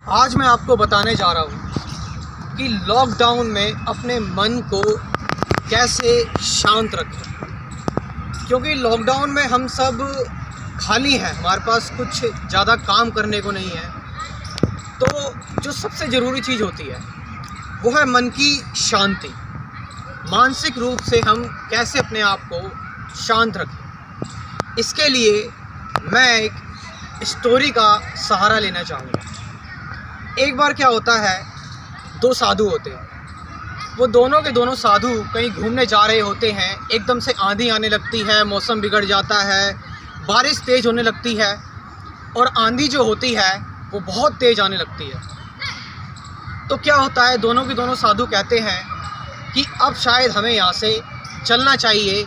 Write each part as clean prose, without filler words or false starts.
आज मैं आपको बताने जा रहा हूँ कि लॉकडाउन में अपने मन को कैसे शांत रखें, क्योंकि लॉकडाउन में हम सब खाली हैं, हमारे पास कुछ ज़्यादा काम करने को नहीं है। तो जो सबसे ज़रूरी चीज़ होती है वो है मन की शांति। मानसिक रूप से हम कैसे अपने आप को शांत रखें, इसके लिए मैं एक स्टोरी का सहारा लेना चाहूँगा। एक बार क्या होता है, दो साधु होते हैं। वो दोनों के दोनों साधु कहीं घूमने जा रहे होते हैं। एकदम से आंधी आने लगती है, मौसम बिगड़ जाता है, बारिश तेज़ होने लगती है और आंधी जो होती है वो बहुत तेज़ आने लगती है। तो क्या होता है, दोनों के दोनों साधु कहते हैं कि अब शायद हमें यहाँ से चलना चाहिए,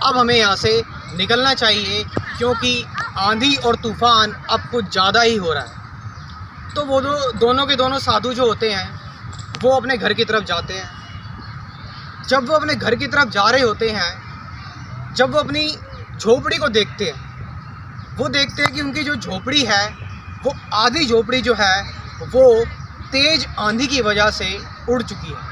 अब हमें यहाँ से निकलना चाहिए, क्योंकि आंधी और तूफ़ान अब कुछ ज़्यादा ही हो रहा है। तो वो दोनों के दोनों साधु जो होते हैं वो अपने घर की तरफ जाते हैं। जब वो अपने घर की तरफ जा रहे होते हैं, जब वो अपनी झोपड़ी को देखते हैं, वो देखते हैं कि उनकी जो झोपड़ी है वो आधी झोपड़ी जो है वो तेज़ आंधी की वजह से उड़ चुकी है।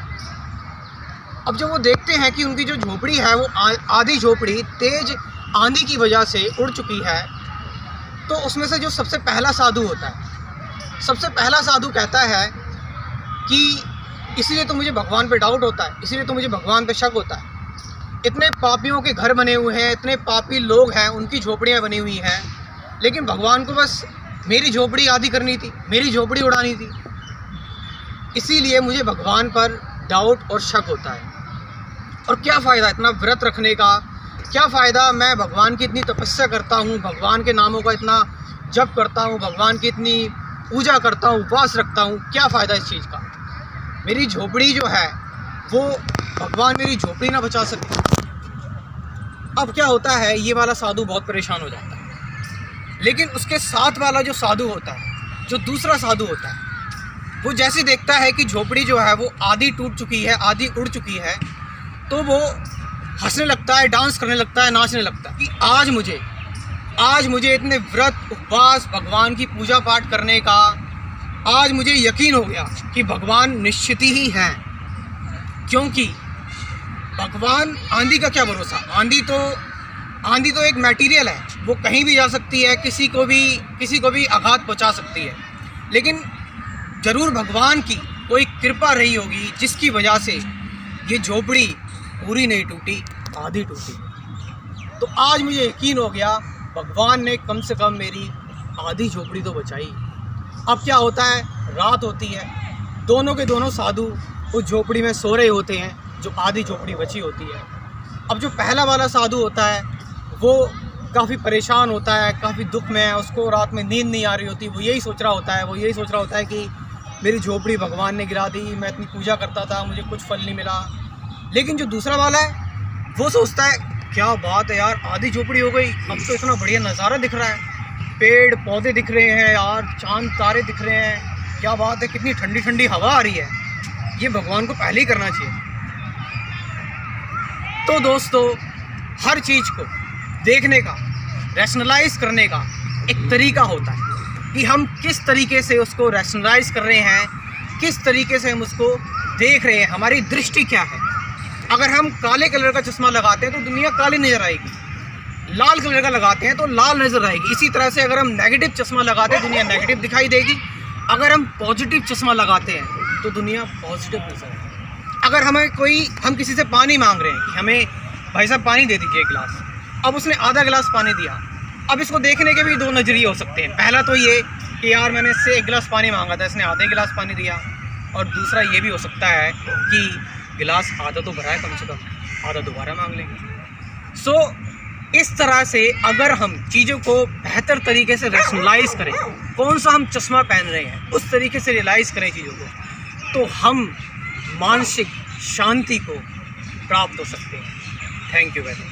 अब जब वो देखते हैं कि उनकी जो झोपड़ी है वो आधी झोपड़ी तेज़ आंधी की वजह से उड़ चुकी है, तो उसमें से जो सबसे पहला साधु होता है, सबसे पहला साधु कहता है कि इसीलिए तो मुझे भगवान पे डाउट होता है, इसीलिए तो मुझे भगवान पे शक होता है। इतने पापियों के घर बने हुए हैं, इतने पापी लोग हैं, उनकी झोपड़ियाँ बनी हुई हैं, लेकिन भगवान को बस मेरी झोपड़ी आधी करनी थी, मेरी झोपड़ी उड़ानी थी। इसीलिए मुझे भगवान पर डाउट और शक होता है। और क्या फ़ायदा इतना व्रत रखने का, क्या फ़ायदा मैं भगवान की इतनी तपस्या करता हूँ, भगवान के नामों का इतना जप करता हूँ, भगवान की इतनी पूजा करता हूँ, उपवास रखता हूँ, क्या फ़ायदा इस चीज़ का। मेरी झोपड़ी जो है वो भगवान मेरी झोपड़ी ना बचा सके। अब क्या होता है, ये वाला साधु बहुत परेशान हो जाता है, लेकिन उसके साथ वाला जो साधु होता है, जो दूसरा साधु होता है, वो जैसे देखता है कि झोपड़ी जो है वो आधी टूट चुकी है, आधी उड़ चुकी है, तो वो हंसने लगता है, डांस करने लगता है, नाचने लगता है कि आज मुझे इतने व्रत उपवास भगवान की पूजा पाठ करने का आज मुझे यकीन हो गया कि भगवान निश्चित ही हैं। क्योंकि भगवान, आंधी का क्या भरोसा, आंधी तो एक मटेरियल है, वो कहीं भी जा सकती है, किसी को भी आघात पहुंचा सकती है, लेकिन ज़रूर भगवान की कोई कृपा रही होगी जिसकी वजह से ये झोपड़ी पूरी नहीं टूटी, आधी टूटी। तो आज मुझे यकीन हो गया भगवान ने कम से कम मेरी आधी झोपड़ी तो बचाई। अब क्या होता है, रात होती है, दोनों के दोनों साधु उस झोपड़ी में सो रहे होते हैं जो आधी झोपड़ी बची होती है। अब जो पहला वाला साधु होता है वो काफ़ी परेशान होता है, काफ़ी दुख में है, उसको रात में नींद नहीं आ रही होती। वो यही सोच रहा होता है कि मेरी झोपड़ी भगवान ने गिरा दी, मैं इतनी पूजा करता था, मुझे कुछ फल नहीं मिला। लेकिन जो दूसरा वाला है वो सोचता है, क्या बात है यार, आधी झोपड़ी हो गई, अब तो इतना बढ़िया नज़ारा दिख रहा है, पेड़ पौधे दिख रहे हैं यार, चांद तारे दिख रहे हैं, क्या बात है, कितनी ठंडी ठंडी हवा आ रही है, ये भगवान को पहले ही करना चाहिए। तो दोस्तों, हर चीज़ को देखने का, रैशनलाइज करने का एक तरीका होता है कि हम किस तरीके से उसको रैशनलाइज कर रहे हैं, किस तरीके से हम उसको देख रहे हैं, हमारी दृष्टि क्या है। अगर हम काले कलर का चश्मा लगाते हैं तो दुनिया काली नज़र आएगी, लाल कलर का लगाते हैं तो लाल नज़र आएगी। इसी तरह से अगर हम नेगेटिव चश्मा लगाते हैं दुनिया नेगेटिव दिखाई देगी, अगर हम पॉजिटिव चश्मा लगाते हैं तो दुनिया पॉजिटिव नज़र आएगी। अगर हम किसी से पानी मांग रहे हैं कि हमें भाई साहब पानी दे दीजिए एक गिलास, अब उसने आधा गिलास पानी दिया, अब इसको देखने के भी दो नज़रिए हो सकते हैं। पहला तो ये कि यार मैंने इससे एक गिलास पानी मांगा था, इसने आधे गिलास पानी दिया, और दूसरा ये भी हो सकता है कि गिलास आधा तो भरा है, कम से कम आधा दोबारा मांग लेंगे। सो इस तरह से अगर हम चीज़ों को बेहतर तरीके से रैशनलाइज करें, कौन सा हम चश्मा पहन रहे हैं उस तरीके से रियलाइज़ करें चीज़ों को, तो हम मानसिक शांति को प्राप्त हो सकते हैं। Thank you very much.